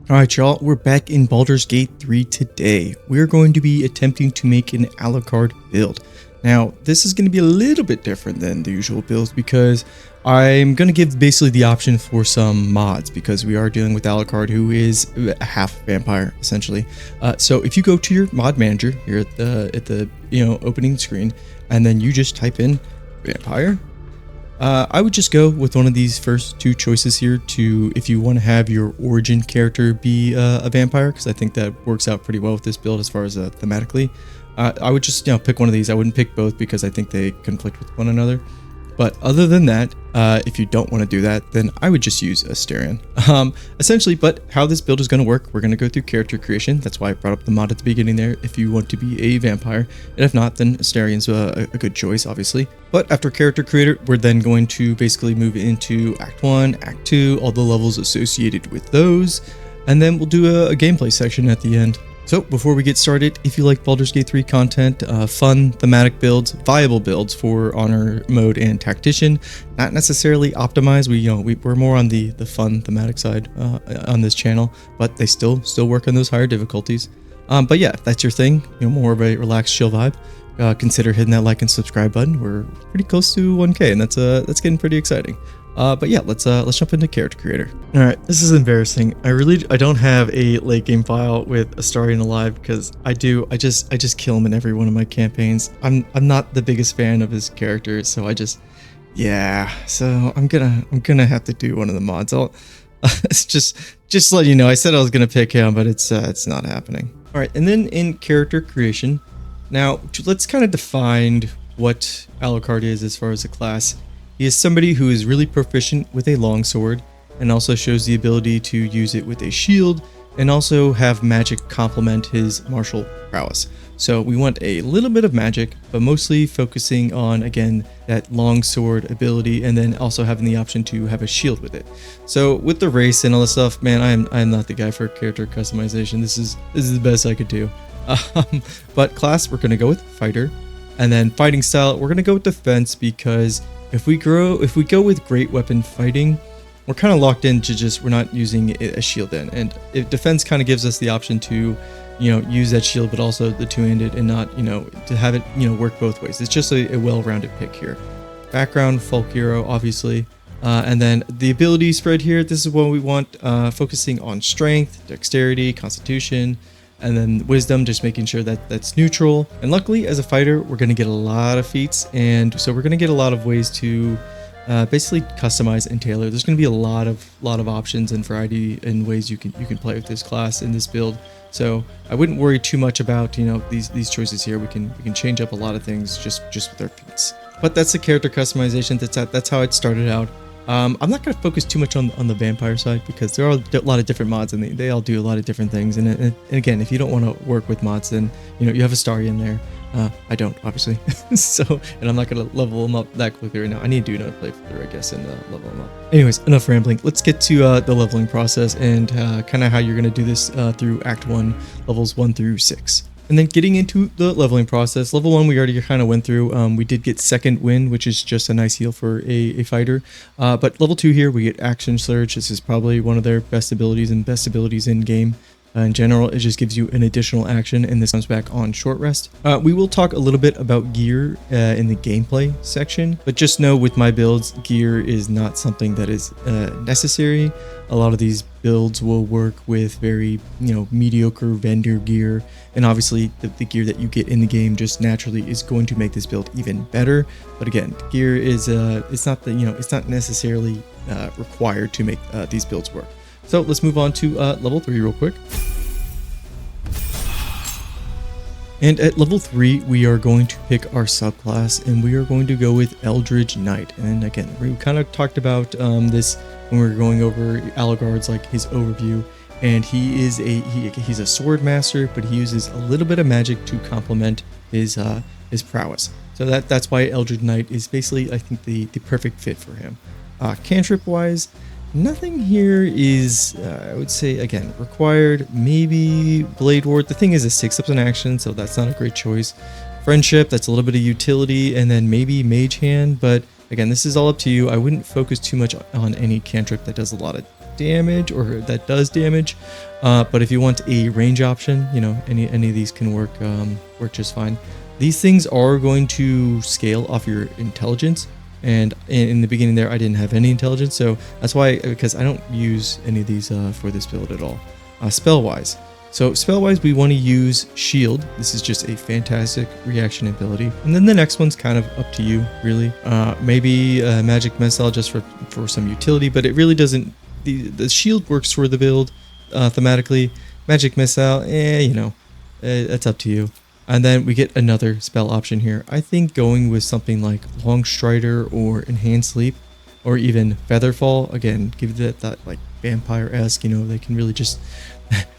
Alright y'all, we're back in Baldur's Gate 3 today. We're going to be attempting to make an Alucard build. Now, this is going to be a little bit different than the usual builds because I'm going to give basically the option for some mods because we are dealing with Alucard, who is a half vampire essentially. So if you go to your mod manager here at the opening screen and then you just type in vampire, I would just go with one of these first two choices here to if you want to have your origin character be a vampire, because I think that works out pretty well with this build as far as thematically. I would just pick one of these. I wouldn't pick both because I think they conflict with one another. But other than that, if you don't want to do that, then I would just use Asterion. Essentially, but how this build is going to work, we're going to go through character creation. That's why I brought up the mod at the beginning there, if you want to be a vampire. And if not, then Asterion's a good choice, obviously. But after character creator, we're then going to basically move into Act 1, Act 2, all the levels associated with those. And then we'll do a gameplay section at the end. So before we get started, if you like Baldur's Gate 3 content, fun thematic builds, viable builds for honor mode and tactician, not necessarily optimized. We're more on the fun thematic side on this channel, but they still work on those higher difficulties. But yeah, if that's your thing, more of a relaxed, chill vibe, consider hitting that like and subscribe button. We're pretty close to 1K, and that's getting pretty exciting. But yeah, let's jump into character creator. All right, this is embarrassing. I don't have a late game file with Astarion alive because I just kill him in every one of my campaigns. I'm not the biggest fan of his character, so so I'm gonna have to do one of the mods. It's just let you know. I said I was gonna pick him, but it's not happening. All right, and then in character creation, now let's kind of define what Alucard is as far as a class. He is somebody who is really proficient with a longsword and also shows the ability to use it with a shield and also have magic complement his martial prowess. So we want a little bit of magic, but mostly focusing on, again, that longsword ability and then also having the option to have a shield with it. So with the race and all this stuff, man, I am not the guy for character customization. This is the best I could do. But class, we're going to go with fighter. And then fighting style, we're going to go with defense because if we go with great weapon fighting, we're kind of locked into we're not using a shield in. And if defense kind of gives us the option to, use that shield, but also the two-handed and not, to have it, work both ways. It's just a well-rounded pick here. Background, folk hero, obviously. And then the ability spread here, this is what we want, focusing on strength, dexterity, constitution, and then wisdom, just making sure that that's neutral. And luckily, as a fighter, we're going to get a lot of feats, and so we're going to get a lot of ways to basically customize and tailor. There's going to be a lot of options and variety in ways you can play with this class in this build. So I wouldn't worry too much about these choices here. We can change up a lot of things just with our feats. But that's the character customization. That's how it started out. I'm not going to focus too much on the vampire side because there are a lot of different mods and they all do a lot of different things. And again, if you don't want to work with mods, then you have Astarion there. I don't, obviously. And I'm not going to level them up that quickly right now. I need to do another playthrough, I guess, and level them up. Anyways, enough rambling. Let's get to the leveling process and kind of how you're going to do this through Act 1, levels 1 through 6. And then getting into the leveling process, level 1 we already kind of went through. We did get second wind, which is just a nice heal for a fighter. But level 2 here, we get action surge. This is probably one of their best abilities in game. In general, it just gives you an additional action, and this comes back on short rest. We will talk a little bit about gear in the gameplay section, but just know with my builds, gear is not something that is necessary. A lot of these builds will work with very, mediocre vendor gear, and obviously the gear that you get in the game just naturally is going to make this build even better. But again, gear is it's not necessarily required to make these builds work. So let's move on to level 3 real quick. And at level 3, we are going to pick our subclass, and we are going to go with Eldritch Knight. And again, we kind of talked about this when we were going over Alucard's his overview. And he's a sword master, but he uses a little bit of magic to complement his prowess. So that's why Eldritch Knight is basically, I think, the perfect fit for him. Cantrip wise, nothing here is, I would say, again, required. Maybe Blade Ward. The thing is, it 6-ups in action, so that's not a great choice. Friendship, that's a little bit of utility, and then maybe Mage Hand, but again, this is all up to you. I wouldn't focus too much on any cantrip that does a lot of damage or that does damage. But if you want a range option, you know, any of these can work just fine. These things are going to scale off your intelligence. And in the beginning there, I didn't have any intelligence. So that's why, because I don't use any of these for this build at all. Spell-wise. So spell-wise, we want to use Shield. This is just a fantastic reaction ability. And then the next one's kind of up to you, really. Maybe Magic Missile just for some utility, but it really doesn't... The Shield works for the build thematically. Magic Missile, you know, that's up to you. And then we get another spell option here. I think going with something like Long Strider or Enhanced Sleep or even Featherfall, again, give that like vampire-esque, you know, they can really just...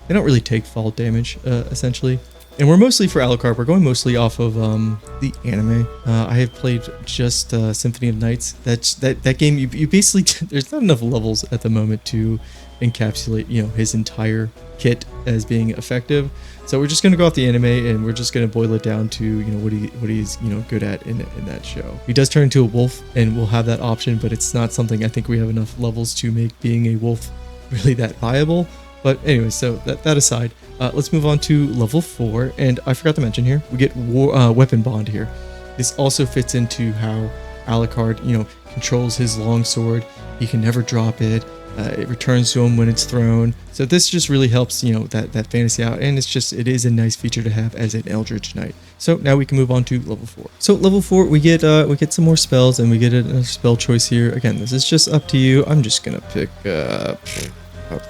they don't really take fall damage, essentially. And we're mostly, for Alucard, we're going mostly off of the anime. I have played just Symphony of Nights. That game, you basically... there's not enough levels at the moment to encapsulate, you know, his entire kit as being effective. So we're just going to go off the anime and we're just going to boil it down to, you know, what he's, you know, good at in that show. He does turn into a wolf and we'll have that option, but it's not something I think we have enough levels to make being a wolf really that viable. But anyway, so that aside, let's move on to level 4. And I forgot to mention here, we get Weapon Bond here. This also fits into how Alucard, you know, controls his longsword. He can never drop it. It returns to him when it's thrown. So this just really helps, you know, that fantasy out. And it is a nice feature to have as an Eldritch Knight. So now we can move on to level 4. So level 4, we get some more spells and we get a spell choice here. Again, this is just up to you. I'm just going to pick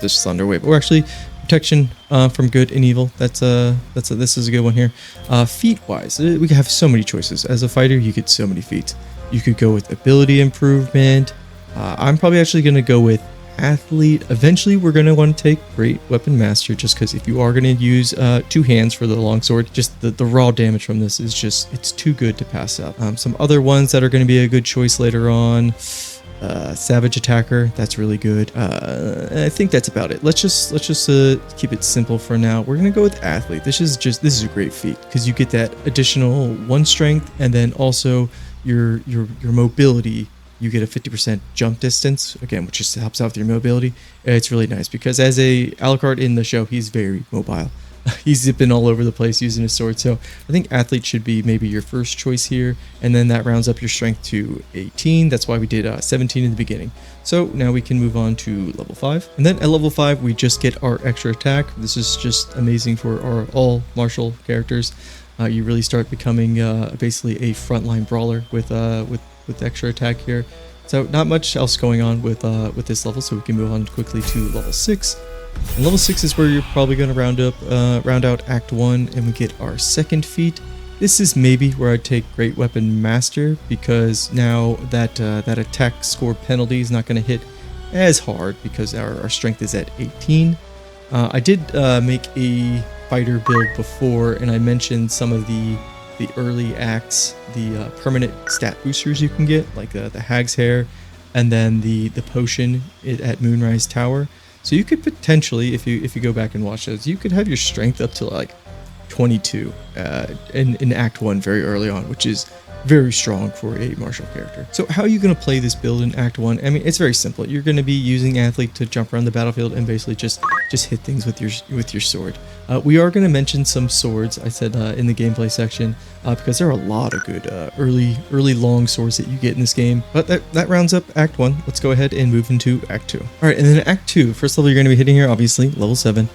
this Thunder Wave. Or actually, Protection from Good and Evil. This is a good one here. Feat wise, we have so many choices. As a fighter, you get so many feats. You could go with ability improvement. I'm probably actually going to go with Athlete. Eventually we're going to want to take Great Weapon Master, just because if you are going to use 2 hands for the longsword, just the raw damage from this is just, it's too good to pass up. Some other ones that are going to be a good choice later on, Savage Attacker, that's really good. I think that's about it. Let's just keep it simple for now. We're going to go with Athlete. This is a great feat because you get that additional 1 strength and then also your mobility. You get a 50% jump distance, again, which just helps out with your mobility. It's really nice because as a Alucard in the show, he's very mobile. He's zipping all over the place using his sword. So I think Athlete should be maybe your first choice here. And then that rounds up your strength to 18. That's why we did 17 in the beginning. So now we can move on to level 5. And then at level 5, we just get our extra attack. This is just amazing for all martial characters. You really start becoming basically a frontline brawler with extra attack here. So not much else going on with this level, so we can move on quickly to level 6. And level 6 is where you're probably going to round out Act 1, and we get our second feat. This is maybe where I'd take Great Weapon Master, because now that attack score penalty is not going to hit as hard because our strength is at 18. I did make a fighter build before, and I mentioned some of the early acts, the permanent stat boosters you can get, like the Hag's Hair, and then the potion at Moonrise Tower. So you could potentially, if you go back and watch those, you could have your strength up to like 22 in Act 1 very early on, which is very strong for a martial character. So how are you going to play this build in Act 1? I mean, it's very simple. You're going to be using Athlete to jump around the battlefield and basically just hit things with your sword. We are going to mention some swords, I said in the gameplay section, because there are a lot of good early long swords that you get in this game. But that rounds up Act 1. Let's go ahead and move into Act 2. All right, and then Act 2, first level you're going to be hitting here, obviously, level 7.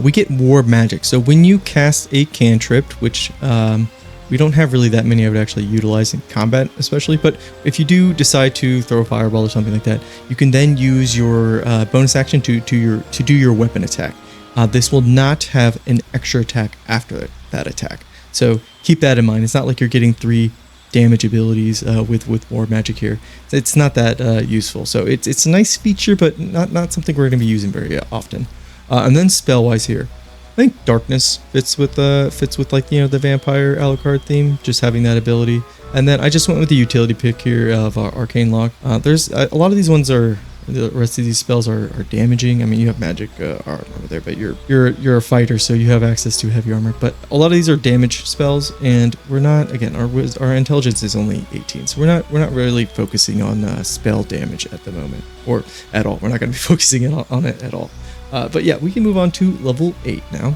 We get War Magic. So when you cast a cantrip, which we don't have really that many I would actually utilize in combat, especially, but if you do decide to throw a fireball or something like that, you can then use your bonus action to do your weapon attack. This will not have an extra attack after that attack, so keep that in mind. It's not like you're getting 3 damage abilities with War Magic here. It's not that useful, so it's a nice feature, but not something we're going to be using very often. And then spell wise here, I think Darkness fits with like, you know, the vampire Alucard theme, just having that ability. And then I just went with the utility pick here of Arcane Lock. There's a lot of these ones are The rest of these spells are damaging. I mean, you have magic armor over there, but you're a fighter, so you have access to heavy armor. But a lot of these are damage spells, and we're not, again, our intelligence is only 18, so we're not really focusing on spell damage at the moment, or at all. We're not going to be focusing on it at all. But yeah, we can move on to level 8 now.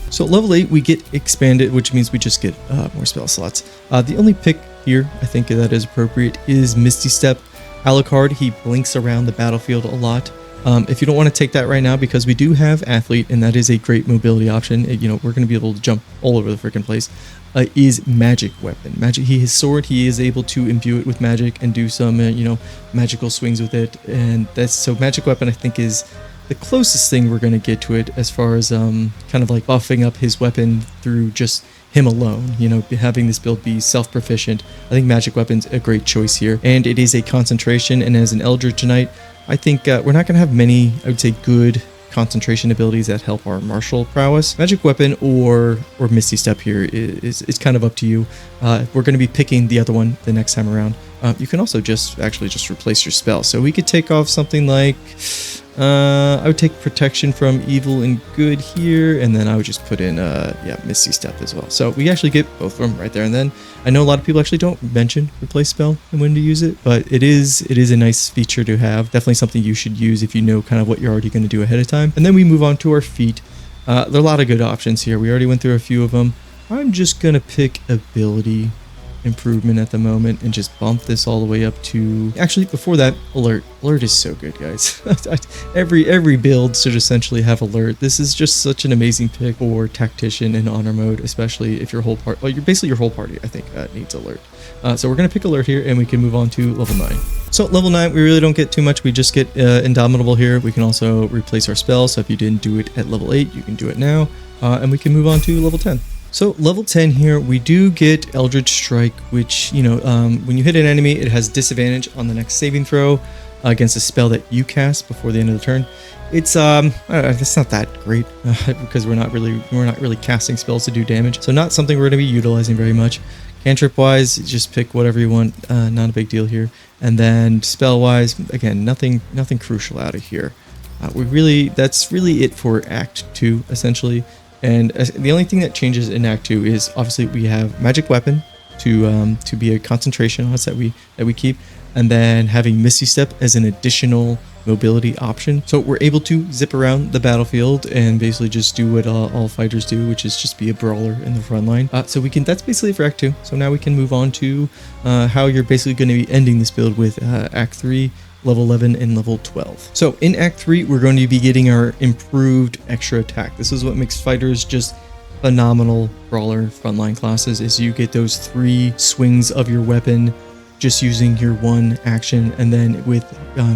So level 8, we get expanded, which means we just get more spell slots. The only pick here, I think that is appropriate, is Misty Step. Alucard, he blinks around the battlefield a lot. If you don't want to take that right now, because we do have Athlete, and that is a great mobility option, you know, we're going to be able to jump all over the freaking place, is Magic Weapon. His sword, he is able to imbue it with magic and do some, you know, magical swings with it. And that's, so Magic Weapon, I think, is the closest thing we're going to get to it as far as kind of like buffing up his weapon through just him alone, you know, having this build be self-proficient. I think Magic Weapon's a great choice here, and it is a concentration, and as an Eldritch Knight, I think we're not going to have many, I would say, good concentration abilities that help our martial prowess. Magic Weapon or Misty Step here is kind of up to you. We're going to be picking the other one the next time around. You can also just replace your spell. So we could take off something like, I would take Protection from Evil and Good here, and then I would just put in, Misty Step as well. So we actually get both of them right there and then. I know a lot of people actually don't mention replace spell and when to use it, but it is a nice feature to have. Definitely something you should use if you know kind of what you're already going to do ahead of time. And then we move on to our feat. There are a lot of good options here. We already went through a few of them. I'm just going to pick Ability Improvement at the moment and just bump this all the way up to, actually before that, Alert is so good, guys. every build should essentially have Alert. This is just such an amazing pick for Tactician and Honor mode, especially if your whole party, well, your whole party, I think, needs Alert. So we're going to pick Alert here, and we can move on to level 9. So level 9, we really don't get too much. We just get Indomitable here. We can also replace our spell, so if you didn't do it at level 8, you can do it now, and we can move on to level 10. So level 10 here, we do get Eldritch Strike, which, you know, when you hit an enemy, it has disadvantage on the next saving throw against a spell that you cast before the end of the turn. It's it's not that great because we're not really casting spells to do damage, so not something we're going to be utilizing very much. Cantrip wise, just pick whatever you want, not a big deal here. And then spell wise, again, nothing crucial out of here. That's really it for Act 2 essentially. And the only thing that changes in Act 2 is obviously we have Magic Weapon to be a concentration on us that we keep, and then having Misty Step as an additional mobility option. So we're able to zip around the battlefield and basically just do what all fighters do, which is just be a brawler in the front line. So that's basically for Act 2. So now we can move on to how you're basically going to be ending this build with Act 3. Level 11 and level 12. So in Act 3, we're going to be getting our improved extra attack. This is what makes fighters just phenomenal brawler frontline classes, is you get those 3 swings of your weapon just using your 1 action, and then with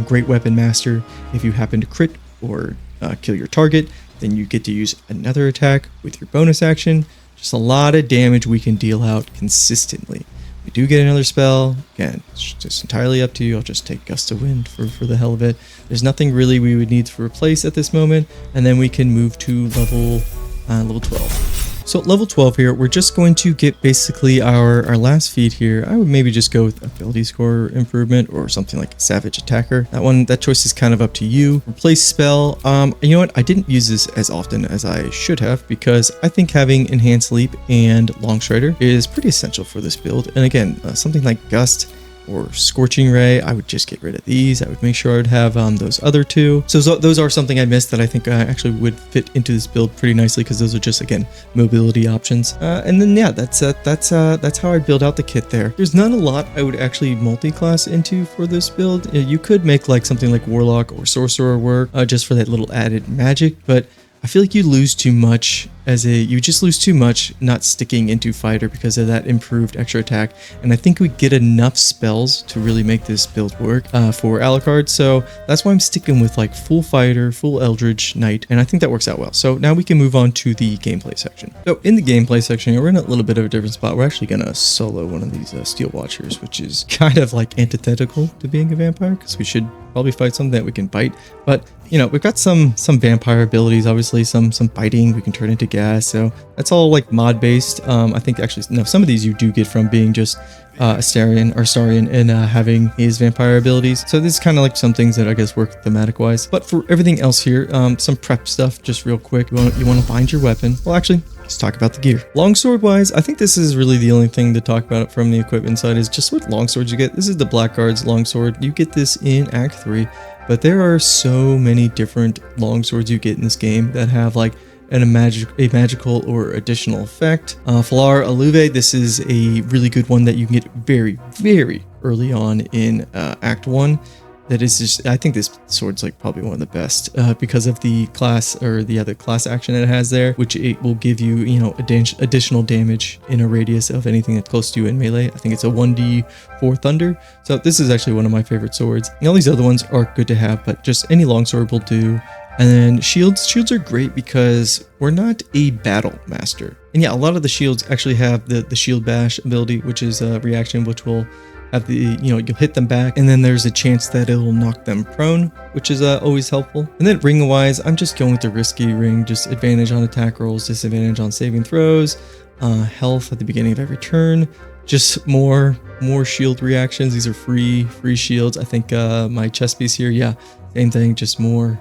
Great Weapon Master, if you happen to crit or kill your target, then you get to use another attack with your bonus action. Just a lot of damage we can deal out consistently. We do get another spell. Again, it's just entirely up to you. I'll just take Gust of Wind for the hell of it. There's nothing really we would need to replace at this moment, and then we can move to level 12. So level 12 here, we're just going to get basically our last feat here. I would maybe just go with ability score improvement or something like Savage Attacker. That choice is kind of up to you. Replace spell. You know what? I didn't use this as often as I should have, because I think having Enhanced Leap and Long Strider is pretty essential for this build. And again, something like Gust or Scorching Ray, I would just get rid of these. I would make sure I'd have those other 2. So those are something I missed that I think actually would fit into this build pretty nicely, because those are just, again, mobility options. And then yeah, that's how I build out the kit there. There's not a lot I would actually multi-class into for this build. You could make like something like Warlock or Sorcerer work just for that little added magic, but I feel like you lose too much you just lose too much not sticking into fighter because of that improved extra attack. And I think we get enough spells to really make this build work for Alucard. So that's why I'm sticking with like full fighter, full Eldritch Knight, and I think that works out well. So now we can move on to the gameplay section. So in the gameplay section, we're in a little bit of a different spot. We're actually gonna solo one of these Steel Watchers, which is kind of like antithetical to being a vampire, because we should probably fight something that we can bite. But you know, we've got some vampire abilities, obviously some biting. We can turn into gas. So that's all like mod based. I think actually, no, some of these you do get from being just Astarion and having his vampire abilities. So this is kind of like some things that I guess work thematic wise. But for everything else here, some prep stuff just real quick. You want to bind your weapon. Well, actually, let's talk about the gear. Longsword wise, I think this is really the only thing to talk about from the equipment side is just what longswords you get. This is the Blackguard's longsword. You get this in Act 3, but there are so many different longswords you get in this game that have like a magical or additional effect. Flar Aluve, this is a really good one that you can get very, very early on in Act 1. That is just, I think this sword's like probably one of the best because of the class or the other class action it has there, which it will give you, you know, additional damage in a radius of anything that's close to you in melee. I think it's a 1d4 thunder. So this is actually one of my favorite swords. And all these other ones are good to have, but just any longsword will do. And then shields are great because we're not a battle master. And yeah, a lot of the shields actually have the shield bash ability, which is a reaction which will have the, you know, you'll hit them back and then there's a chance that it will knock them prone, which is always helpful. And then ring wise, I'm just going with the risky ring, just advantage on attack rolls, disadvantage on saving throws, health at the beginning of every turn, just more shield reactions. These are free shields. I think my chest piece here, yeah, same thing, just more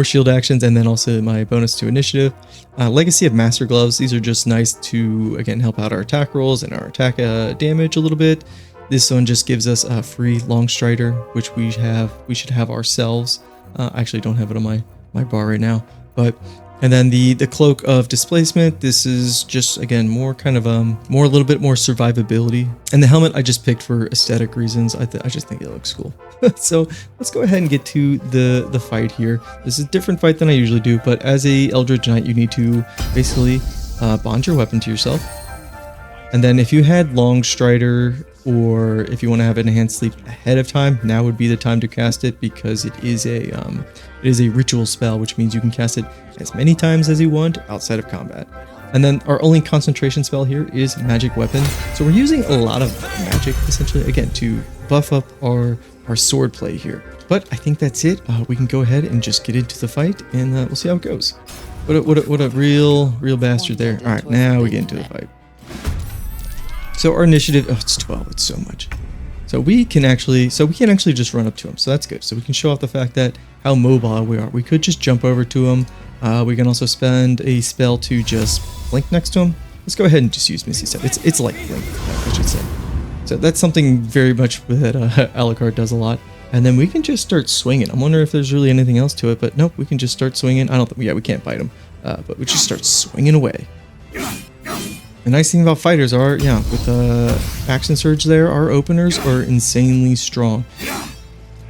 shield actions, and then also my bonus to initiative. Legacy of Master Gloves. These are just nice to, again, help out our attack rolls and our attack damage a little bit. This one just gives us a free long strider, which we should have ourselves. I actually don't have it on my bar right now, but and then the cloak of displacement. This is just, again, more kind of a little bit more survivability. And the helmet I just picked for aesthetic reasons. I just think it looks cool. So let's go ahead and get to the fight here. This is a different fight than I usually do, but as a Eldritch Knight, you need to basically bond your weapon to yourself. And then if you had long strider, or if you want to have enhanced sleep ahead of time, now would be the time to cast it because it is a ritual spell, which means you can cast it as many times as you want outside of combat. And then our only concentration spell here is magic weapon. So we're using a lot of magic essentially, again, to buff up our sword play here. But I think that's it. We can go ahead and just get into the fight and we'll see how it goes. What a real bastard there. All right, now we get into the fight. So our initiative, oh, it's 12, it's so much. So we can actually just run up to him, so that's good. So we can show off the fact that how mobile we are. We could just jump over to him. We can also spend a spell to just blink next to him. Let's go ahead and just use Misty Step. It's like blink, I should say. So that's something very much that Alucard does a lot. And then we can just start swinging. I'm wondering if there's really anything else to it, but nope, we can just start swinging. I don't think, yeah, we can't bite him, but we just start swinging away. The nice thing about fighters are, yeah, with Action Surge there, our openers are insanely strong.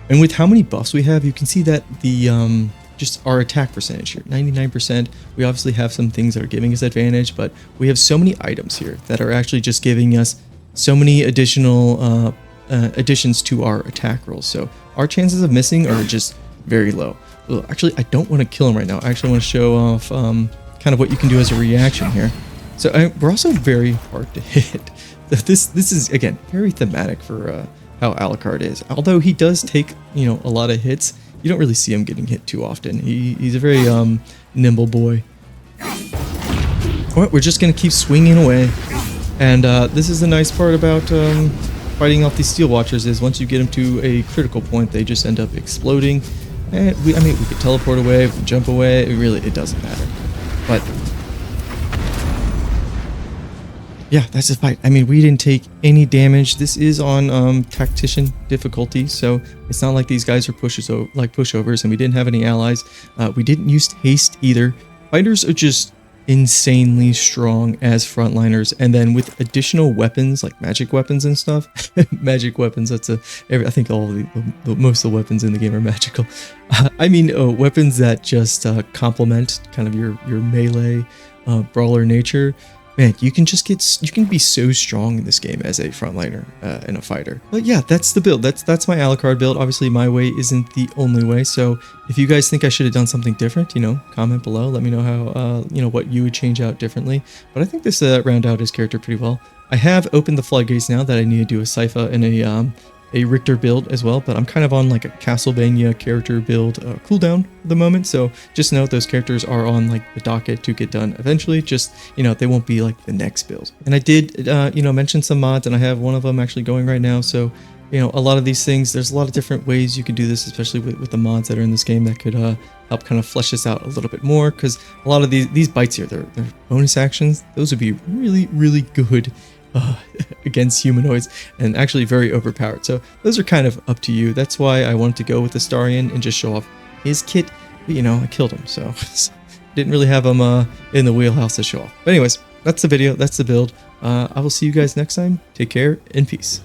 And with how many buffs we have, you can see that the just our attack percentage here, 99%. We obviously have some things that are giving us advantage, but we have so many items here that are actually just giving us so many additional additions to our attack rolls. So our chances of missing are just very low. Well, actually, I don't want to kill him right now. I actually want to show off kind of what you can do as a reaction here. So we're also very hard to hit. This is, again, very thematic for how Alucard is. Although he does take, you know, a lot of hits, you don't really see him getting hit too often. He's a very nimble boy. All right, we're just going to keep swinging away. And this is the nice part about fighting off these Steel Watchers is once you get them to a critical point, they just end up exploding. And we could teleport away, we can jump away. It doesn't matter. But yeah, that's the fight. I mean, we didn't take any damage. This is on tactician difficulty, so it's not like these guys are pushovers, and we didn't have any allies. We didn't use haste either. Fighters are just insanely strong as frontliners, and then with additional weapons like magic weapons and stuff. Magic weapons. I think all of most of the weapons in the game are magical. Weapons that just complement kind of your melee brawler nature. Man, you can be so strong in this game as a frontliner and a fighter. But yeah, that's the build. That's my Alucard build. Obviously, my way isn't the only way. So if you guys think I should have done something different, comment below. Let me know how, what you would change out differently. But I think this round out his character pretty well. I have opened the floodgates now that I need to do a Sypha and a Richter build as well, but I'm kind of on like a Castlevania character build cooldown at the moment. So just note those characters are on like the docket to get done eventually. Just, you know, they won't be like the next build. And I did, you know, mention some mods, and I have one of them actually going right now. So, you know, a lot of these things, there's a lot of different ways you can do this, especially with the mods that are in this game that could help kind of flesh this out a little bit more. Because a lot of these bites here, they're bonus actions. Those would be really, really good against humanoids, and actually very overpowered. So those are kind of up to you. That's why I wanted to go with the Astarion and just show off his kit. But, you know, I killed him, so didn't really have him in the wheelhouse to show off. But anyways, that's the video. That's the build. I will see you guys next time. Take care and peace.